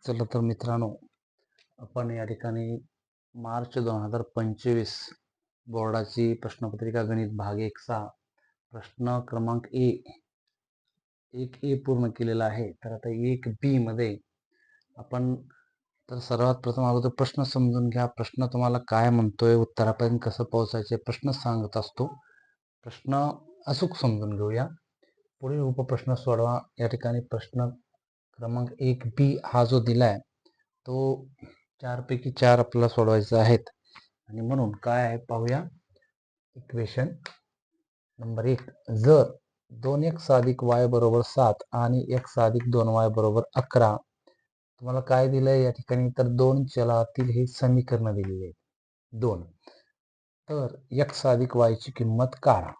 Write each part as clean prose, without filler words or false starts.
चला तर मित्रांनो, आपण या ठिकाणी मार्च 2025 बोर्डाची प्रश्नपत्रिका गणित भाग 1चा प्रश्न क्रमांक 1 पूर्ण केलेला आहे. तर आता 1B मध्ये आपण सर्वात प्रथम अगोदर प्रश्न समजून घ्या. प्रश्न तुम्हाला काय म्हणतोय, उत्तरापर्यंत कसं पोहोचायचे प्रश्न सांगत असतो. प्रश्न अचूक समजून घेऊया. पुढील उपप्रश्न सोडवा. या ठिकाणी प्रश्न क्रमांक 1B हा जो दिलाय तो 4 पैकी 4 आपल्याला सोडवायचे आहेत आणि म्हणून काय आहे पाहूया. इक्वेशन नंबर 1, जर 2x अधिक y बरोबर 7 आणि x अधिक 2y बरोबर 11 तुम्हाला काय दिलंय या ठिकाणी, तर दोन चलातील हे समीकरण दिलेले आहेत 2. तर x अधिक y ची किंमत काढा.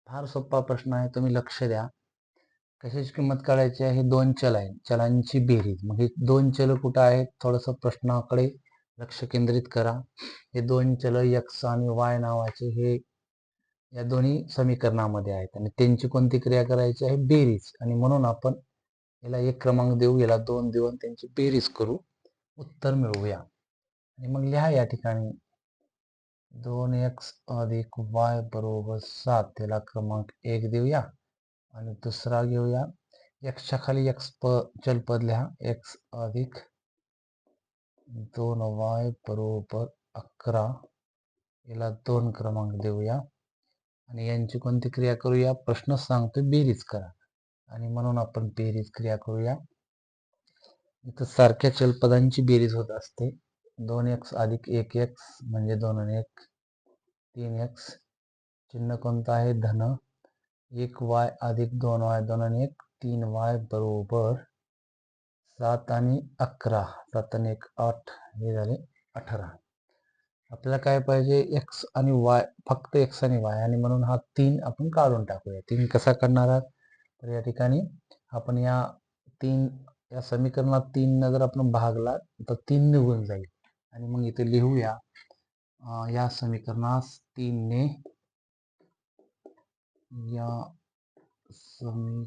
फार सोपा प्रश्न आहे, तुम्ही लक्ष द्या. कशाची किंमत काढायची आहे? दोन चल आहेत, चलांची बेरीज. मग हे दोन चल कुठं आहेत? थोडस प्रश्नाकडे लक्ष केंद्रित करा. हे दोन चल x आणि y नावाचे हे या दोन्ही समीकरणामध्ये आहेत आणि त्यांची कोणती क्रिया करायची आहे? बेरीज. आणि म्हणून आपण याला 1 क्रमांक देऊ, याला 2 देऊ आणि त्यांची बेरीज करू, उत्तर मिळवूया. आणि मग लिहा या ठिकाणी 2x अधिक y बरोबर 7 याला क्रमांक 1 देऊया आणि दुसरा घेऊया x च्या खाली x चलपद लिहा, x अधिक 2y बरोबर 11 याला 2 क्रमांक देऊया आणि यांची कोणती क्रिया करूया? प्रश्न सांगतोय बेरीज करा आणि म्हणून आपण बेरीज क्रिया करूया. इथं सारख्या चलपदांची बेरीज होत असते. 2x अधिक 1x म्हणजे 2 आणि 1 3x, चिन्ह कोणतं आहे? धन. 1y अधिक 2y 2 आणि 1 3y बरोबर 7 आणि 11, 7 आणि 1 8 हे झाले 18. आपल्याला काय पाहिजे? x आणि y, फक्त x आणि y, आणि म्हणून हा 3 आपण काढून टाकूया. 3 कसा काढणार आहात? तर या ठिकाणी आपण या समीकरणात 3 न जर आपण भागला तर 3 निघून जाईल आणि मग इथे लिहूया या समीकरणास 3 ने, या समीकरणास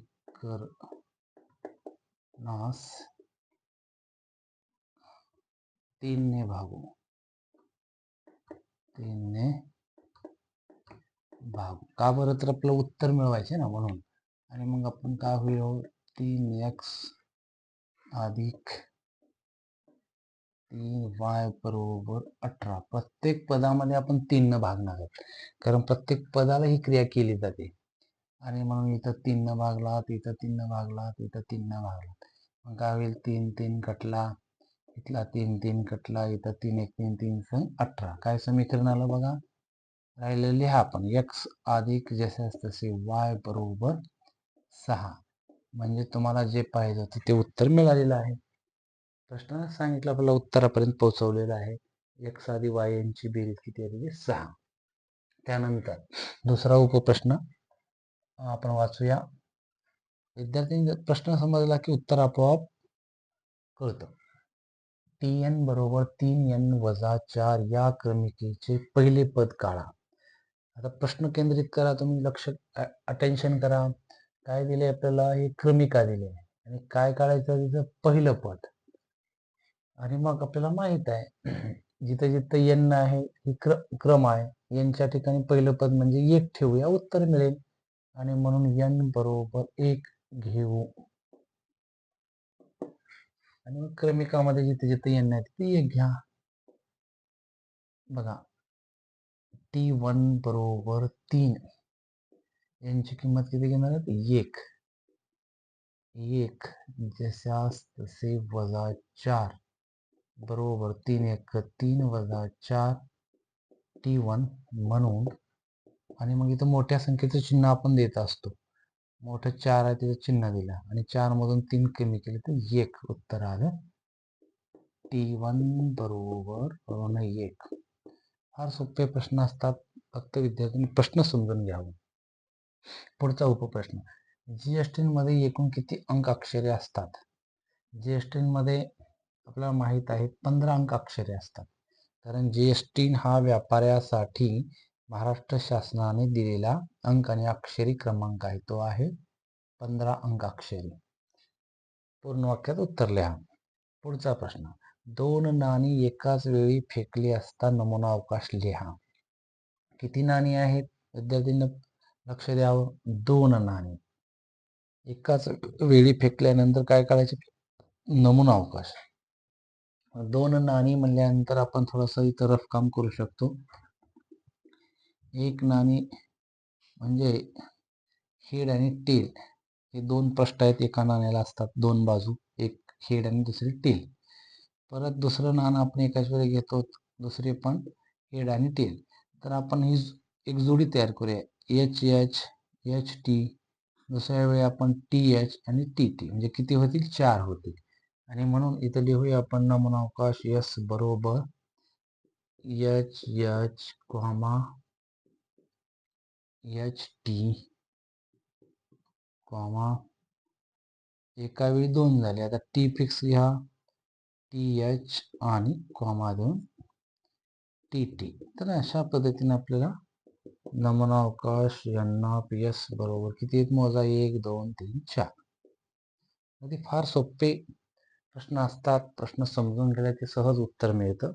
3 ने भागू, 3 ने भागू. का बरं? तर आपलं उत्तर मिळवायचे ना, म्हणून. आणि मग आपण काय होईल? 3x अधिक 3y बरोबर 18. प्रत्येक पदामध्ये आपण 3 न भागणार आहोत, कारण प्रत्येक पदाला ही क्रिया केली जाते. आणि म्हणून इथं 3 न भागला, इथं 3 न भागला, इथं 3 न भागला. मग काय होईल? 3 3 कटला, इथला 3 3 कटला, इथं 3 1 3 3 18. काय समीकरण आलं बघा? राहिलेलं लिहा आपण, x अधिक जसे तसे y बरोबर 6. म्हणजे तुम्हाला जे पाहिजे होते ते उत्तर मिळालेलं आहे. प्रश्नानं सांगितलं, आपल्याला उत्तरापर्यंत पोहोचवलेलं आहे. x अधिक y यांची बेरीज किती आली? 6. त्यानंतर दुसरा उपप्रश्न आपण वाचूया. विद्यार्थ्यांनी प्रश्न समजला की उत्तर आपोआप कळतं. tn बरोबर 3n वजा 4 या क्रमिकेचे पहिले पद काढा. आता प्रश्न केंद्रित करा, तुम्ही लक्ष अटेन्शन करा. काय दिले आपल्याला? हे क्रमिका दिले आणि काय काढायचं? तिचं पहिलं पद. आणि मग आपल्याला माहित आहे जिथे जिथे n आहे ही क्रम आहे, यांच्या ठिकाणी पहिलं पद म्हणजे 1 ठेवूया, उत्तर मिळेल. आणि म्हणून n बरोबर 1 घेऊ आणि मग क्रमिकामध्ये जिथे जिथे n आहे तिथे 1 घ्या. बघा, t1 बरोबर 3 यांची किंमत किती घेणार आहेत? 1 1 जशास तसे वजा 4 बरोबर 3 1 3 वजा 4 t1 म्हणून. आणि मग इथं मोठ्या संख्येचं चिन्ह आपण देत असतो. मोठं 4 आहे त्याचं चिन्ह दिलं आणि 4 मधून 3 कमी केले तर 1 उत्तर आलं. t1 बरोबर 1. फार सोपे प्रश्न असतात, फक्त विद्यार्थ्यांनी प्रश्न समजून घ्यावा. पुढचा उपप्रश्न, जीएसटी मध्ये एकूण किती अंक अक्षरे असतात? जीएसटी मध्ये आपल्याला माहित आहे 15 अंक अक्षरे असतात, कारण जीएसटी हा व्यापाऱ्यासाठी महाराष्ट्र शासनाने दिलेला अंक आणि अक्षरी क्रमांक आहे, तो आहे 15 अंक अक्षरी. पूर्ण वाक्यात उत्तर लिहा. पुढचा प्रश्न, 2 नाणी एकाच वेळी फेकली असता नमुना अवकाश लिहा. किती नाणी आहेत विद्यार्थ्यांनी लक्ष द्यावं. 2 नाणी एकाच वेळी फेकल्यानंतर काय करायचे, नमुना अवकाश. 2 नाणी म्हणल्यानंतर आपण थोडस इथं रफ काम करू शकतो. एक नाणी म्हणजे हेड आणि टेल हे 2 पृष्ठ आहेत. एका नाण्याला असतात 2 बाजू, एक हेड आणि दुसरी टेल. परत दुसरं नाणं आपण एकाच वेळी घेतो, दुसरे पण हेड आणि टेल. तर आपण ही एक जोडी तयार करूया, एच एच एच टी. दुसऱ्या वेळी आपण टी एच आणि टी टी, म्हणजे किती होतील, 4 होतील. आणि म्हणून इथं लिहूया आपण नमुना अवकाश एस बरोबर H H comma H T comma एका वेळी 2 झाले. आता टी फिक्स घ्या, टी एच आणि कॉमा देऊन टी टी. तर अशा पद्धतीने आपल्याला नमुना अवकाश एस बरोबर किती आहेत मोजा, 1 2 3 4. फार सोपे प्रश्न असतात. प्रश्न समजून गेले की सहज उत्तर मिळतं.